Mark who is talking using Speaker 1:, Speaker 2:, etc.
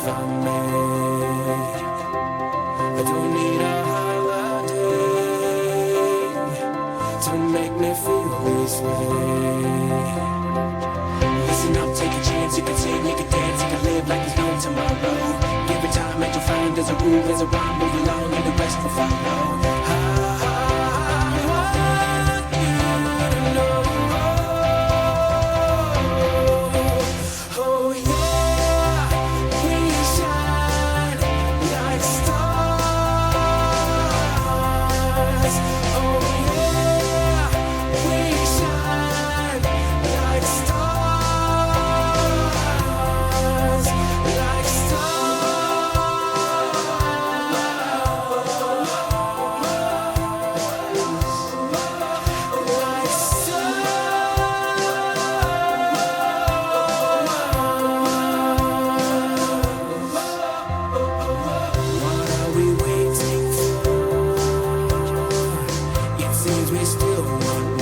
Speaker 1: found me. I don't need a holiday to make me feel this way. Listen up, take a chance. You can sing, you can dance, you can live like there's no tomorrow. Give it time and you'll find there's a groove, there's a rhyme. Move along and the rest will follow. We still want